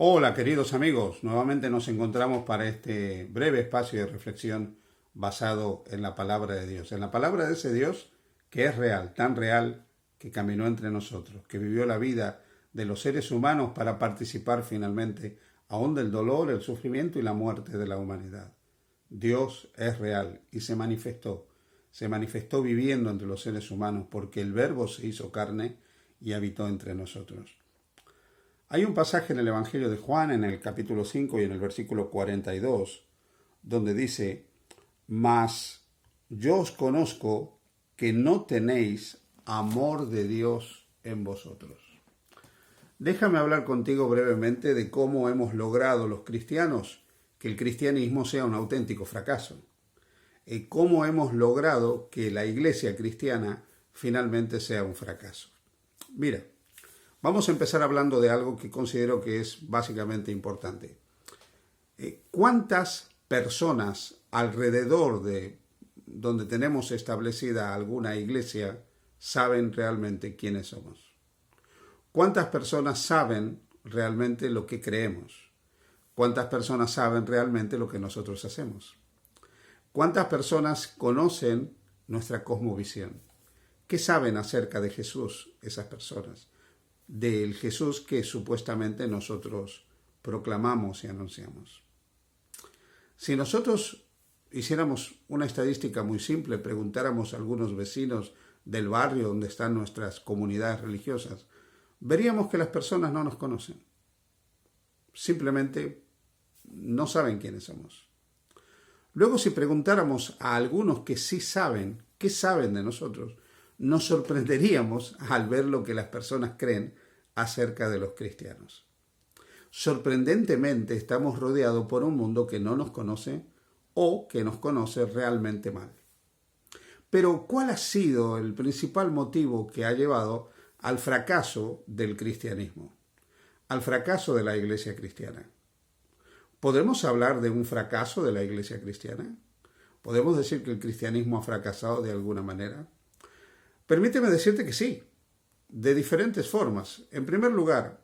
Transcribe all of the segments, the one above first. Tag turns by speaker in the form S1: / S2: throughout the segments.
S1: Hola queridos amigos, nuevamente nos encontramos para este breve espacio de reflexión basado en la palabra de Dios, en la palabra de ese Dios que es real, tan real que caminó entre nosotros, que vivió la vida de los seres humanos para participar finalmente aún del dolor, el sufrimiento y la muerte de la humanidad. Dios es real y se manifestó viviendo entre los seres humanos porque el Verbo se hizo carne y habitó entre nosotros. Hay un pasaje en el Evangelio de Juan, en el capítulo 5 y en el versículo 42, donde dice: Mas yo os conozco que no tenéis amor de Dios en vosotros. Déjame hablar contigo brevemente de cómo hemos logrado los cristianos que el cristianismo sea un auténtico fracaso. Cómo hemos logrado que la iglesia cristiana finalmente sea un fracaso. Mira, vamos a empezar hablando de algo que considero que es básicamente importante. ¿Cuántas personas alrededor de donde tenemos establecida alguna iglesia saben realmente quiénes somos? ¿Cuántas personas saben realmente lo que creemos? ¿Cuántas personas saben realmente lo que nosotros hacemos? ¿Cuántas personas conocen nuestra cosmovisión? ¿Qué saben acerca de Jesús esas personas? Del Jesús que supuestamente nosotros proclamamos y anunciamos. Si nosotros hiciéramos una estadística muy simple, preguntáramos a algunos vecinos del barrio donde están nuestras comunidades religiosas, veríamos que las personas no nos conocen. Simplemente no saben quiénes somos. Luego, si preguntáramos a algunos que sí saben, ¿qué saben de nosotros?, nos sorprenderíamos al ver lo que las personas creen acerca de los cristianos. Sorprendentemente estamos rodeados por un mundo que no nos conoce o que nos conoce realmente mal. Pero, ¿cuál ha sido el principal motivo que ha llevado al fracaso del cristianismo? Al fracaso de la iglesia cristiana. ¿Podemos hablar de un fracaso de la iglesia cristiana? ¿Podemos decir que el cristianismo ha fracasado de alguna manera? Permíteme decirte que sí, de diferentes formas. En primer lugar,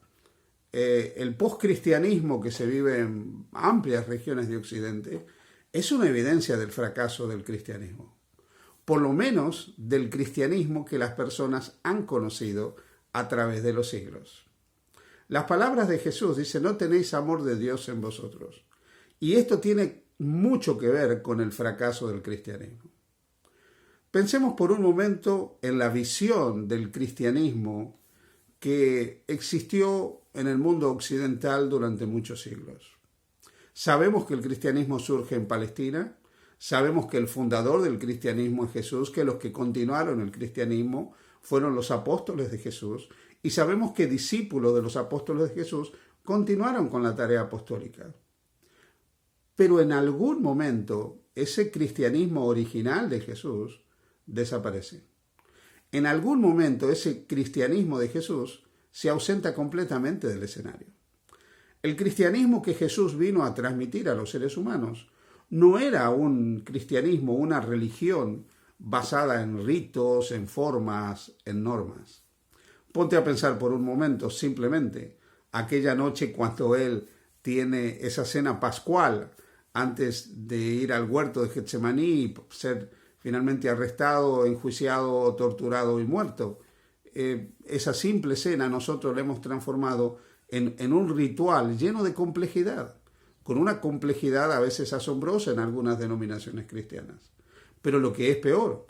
S1: el poscristianismo que se vive en amplias regiones de Occidente es una evidencia del fracaso del cristianismo. Por lo menos del cristianismo que las personas han conocido a través de los siglos. Las palabras de Jesús dicen: no tenéis amor de Dios en vosotros. Y esto tiene mucho que ver con el fracaso del cristianismo. Pensemos por un momento en la visión del cristianismo que existió en el mundo occidental durante muchos siglos. Sabemos que el cristianismo surge en Palestina, sabemos que el fundador del cristianismo es Jesús, que los que continuaron el cristianismo fueron los apóstoles de Jesús, y sabemos que discípulos de los apóstoles de Jesús continuaron con la tarea apostólica. Pero en algún momento ese cristianismo original de Jesús desaparece. En algún momento ese cristianismo de Jesús se ausenta completamente del escenario. El cristianismo que Jesús vino a transmitir a los seres humanos no era un cristianismo, una religión basada en ritos, en formas, en normas. Ponte a pensar por un momento simplemente aquella noche cuando Él tiene esa cena pascual antes de ir al huerto de Getsemaní y ser finalmente arrestado, enjuiciado, torturado y muerto. Esa simple cena nosotros la hemos transformado en un ritual lleno de complejidad, con una complejidad a veces asombrosa en algunas denominaciones cristianas. Pero lo que es peor,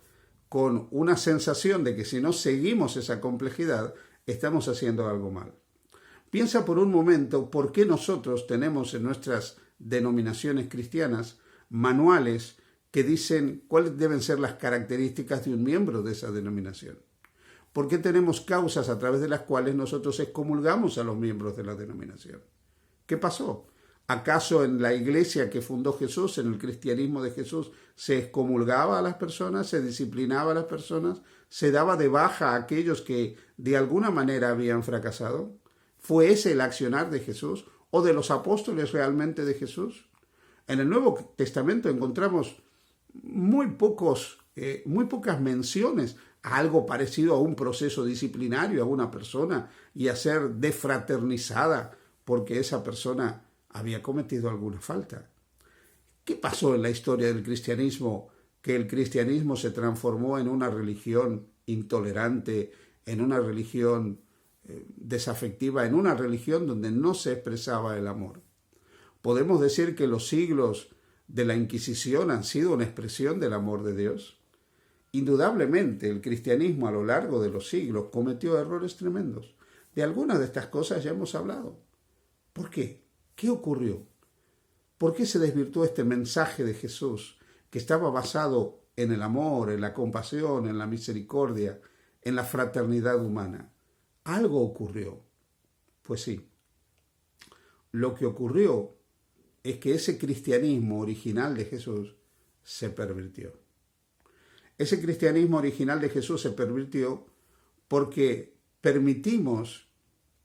S1: con una sensación de que si no seguimos esa complejidad, estamos haciendo algo mal. Piensa por un momento por qué nosotros tenemos en nuestras denominaciones cristianas manuales que dicen cuáles deben ser las características de un miembro de esa denominación. ¿Por qué tenemos causas a través de las cuales nosotros excomulgamos a los miembros de la denominación? ¿Qué pasó? ¿Acaso en la iglesia que fundó Jesús, en el cristianismo de Jesús, se excomulgaba a las personas, se disciplinaba a las personas, se daba de baja a aquellos que de alguna manera habían fracasado? ¿Fue ese el accionar de Jesús o de los apóstoles realmente de Jesús? En el Nuevo Testamento encontramos muy pocas menciones a algo parecido a un proceso disciplinario a una persona y a ser defraternizada porque esa persona había cometido alguna falta. ¿Qué pasó en la historia del cristianismo? Que el cristianismo se transformó en una religión intolerante, en una religión desafectiva, en una religión donde no se expresaba el amor. ¿Podemos decir que los siglos de la Inquisición han sido una expresión del amor de Dios? Indudablemente, el cristianismo a lo largo de los siglos cometió errores tremendos. De algunas de estas cosas ya hemos hablado. ¿Por qué? ¿Qué ocurrió? ¿Por qué se desvirtuó este mensaje de Jesús que estaba basado en el amor, en la compasión, en la misericordia, en la fraternidad humana? Algo ocurrió. Pues sí. Lo que ocurrió es que ese cristianismo original de Jesús se pervirtió. Ese cristianismo original de Jesús se pervirtió porque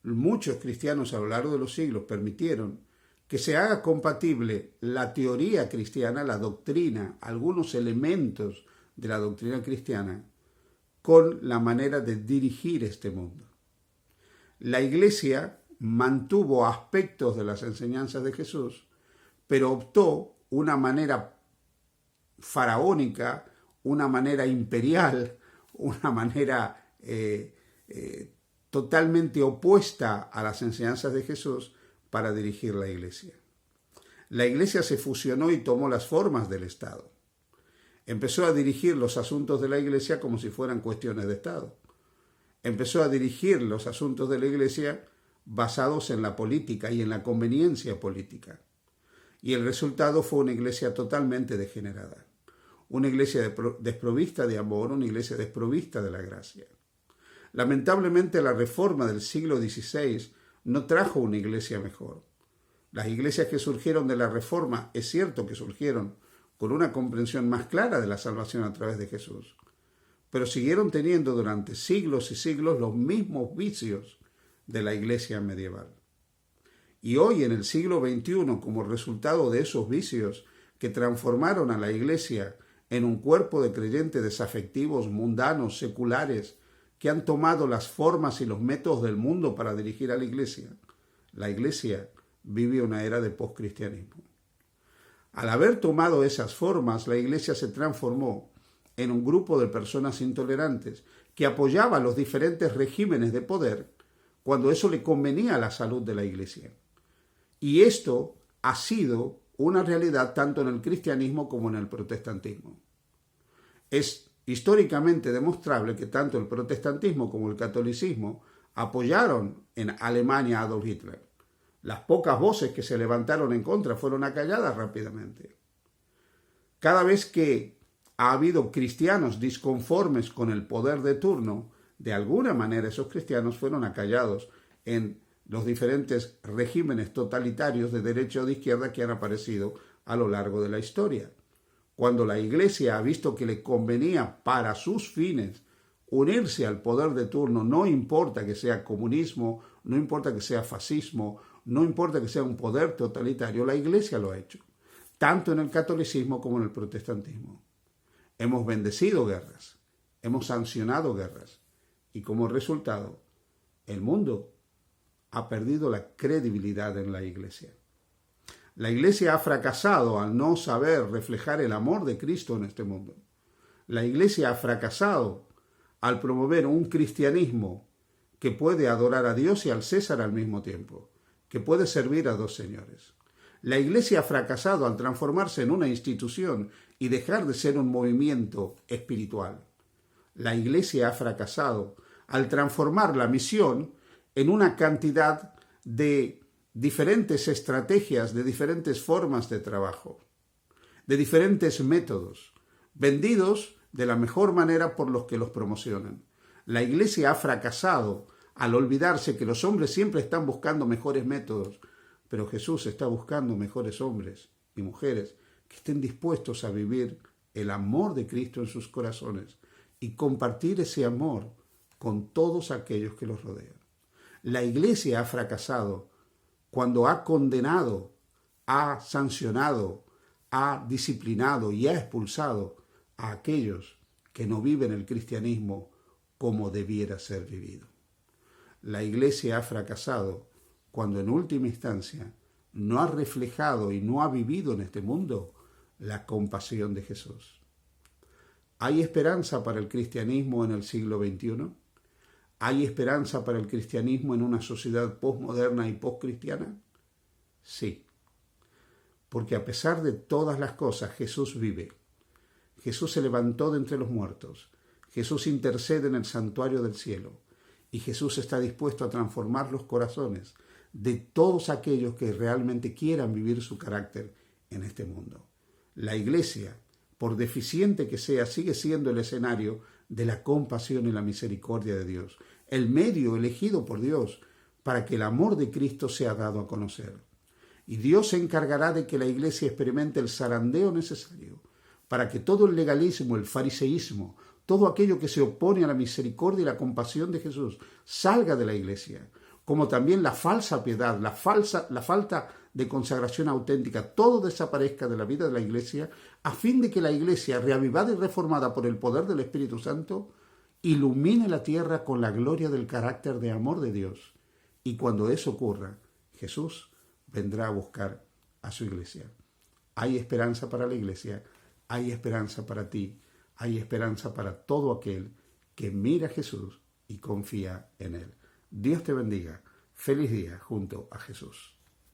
S1: muchos cristianos a lo largo de los siglos permitieron que se haga compatible la teoría cristiana, la doctrina, algunos elementos de la doctrina cristiana, con la manera de dirigir este mundo. La Iglesia mantuvo aspectos de las enseñanzas de Jesús, pero optó una manera faraónica, una manera imperial, una manera totalmente opuesta a las enseñanzas de Jesús para dirigir la Iglesia. La Iglesia se fusionó y tomó las formas del Estado. Empezó a dirigir los asuntos de la Iglesia como si fueran cuestiones de Estado. Empezó a dirigir los asuntos de la Iglesia basados en la política y en la conveniencia política. Y el resultado fue una iglesia totalmente degenerada. Una iglesia desprovista de amor, una iglesia desprovista de la gracia. Lamentablemente la reforma del siglo XVI no trajo una iglesia mejor. Las iglesias que surgieron de la reforma, es cierto que surgieron con una comprensión más clara de la salvación a través de Jesús, pero siguieron teniendo durante siglos y siglos los mismos vicios de la iglesia medieval. Y hoy, en el siglo XXI, como resultado de esos vicios que transformaron a la iglesia en un cuerpo de creyentes desafectivos, mundanos, seculares, que han tomado las formas y los métodos del mundo para dirigir a la iglesia vive una era de poscristianismo. Al haber tomado esas formas, la iglesia se transformó en un grupo de personas intolerantes que apoyaba los diferentes regímenes de poder cuando eso le convenía a la salud de la iglesia. Y esto ha sido una realidad tanto en el cristianismo como en el protestantismo. Es históricamente demostrable que tanto el protestantismo como el catolicismo apoyaron en Alemania a Adolf Hitler. Las pocas voces que se levantaron en contra fueron acalladas rápidamente. Cada vez que ha habido cristianos disconformes con el poder de turno, de alguna manera esos cristianos fueron acallados en los diferentes regímenes totalitarios de derecha o de izquierda que han aparecido a lo largo de la historia. Cuando la Iglesia ha visto que le convenía para sus fines unirse al poder de turno, no importa que sea comunismo, no importa que sea fascismo, no importa que sea un poder totalitario, la Iglesia lo ha hecho, tanto en el catolicismo como en el protestantismo. Hemos bendecido guerras, hemos sancionado guerras y como resultado el mundo ha perdido la credibilidad en la Iglesia. La Iglesia ha fracasado al no saber reflejar el amor de Cristo en este mundo. La Iglesia ha fracasado al promover un cristianismo que puede adorar a Dios y al César al mismo tiempo, que puede servir a dos señores. La Iglesia ha fracasado al transformarse en una institución y dejar de ser un movimiento espiritual. La Iglesia ha fracasado al transformar la misión en una cantidad de diferentes estrategias, de diferentes formas de trabajo, de diferentes métodos, vendidos de la mejor manera por los que los promocionan. La Iglesia ha fracasado al olvidarse que los hombres siempre están buscando mejores métodos, pero Jesús está buscando mejores hombres y mujeres que estén dispuestos a vivir el amor de Cristo en sus corazones y compartir ese amor con todos aquellos que los rodean. La Iglesia ha fracasado cuando ha condenado, ha sancionado, ha disciplinado y ha expulsado a aquellos que no viven el cristianismo como debiera ser vivido. La Iglesia ha fracasado cuando en última instancia no ha reflejado y no ha vivido en este mundo la compasión de Jesús? ¿Hay esperanza para el cristianismo en el siglo XXI? ¿Hay esperanza para el cristianismo en una sociedad posmoderna y poscristiana? Sí, porque a pesar de todas las cosas, Jesús vive. Jesús se levantó de entre los muertos. Jesús intercede en el santuario del cielo. Y Jesús está dispuesto a transformar los corazones de todos aquellos que realmente quieran vivir su carácter en este mundo. La Iglesia, por deficiente que sea, sigue siendo el escenario de la compasión y la misericordia de Dios, el medio elegido por Dios para que el amor de Cristo sea dado a conocer. Y Dios se encargará de que la Iglesia experimente el zarandeo necesario para que todo el legalismo, el fariseísmo, todo aquello que se opone a la misericordia y la compasión de Jesús salga de la Iglesia, como también la falsa piedad, la falta de consagración auténtica, todo desaparezca de la vida de la Iglesia, a fin de que la Iglesia, reavivada y reformada por el poder del Espíritu Santo, ilumine la tierra con la gloria del carácter de amor de Dios. Y cuando eso ocurra, Jesús vendrá a buscar a su Iglesia. Hay esperanza para la Iglesia, hay esperanza para ti, hay esperanza para todo aquel que mira a Jesús y confía en Él. Dios te bendiga. Feliz día junto a Jesús.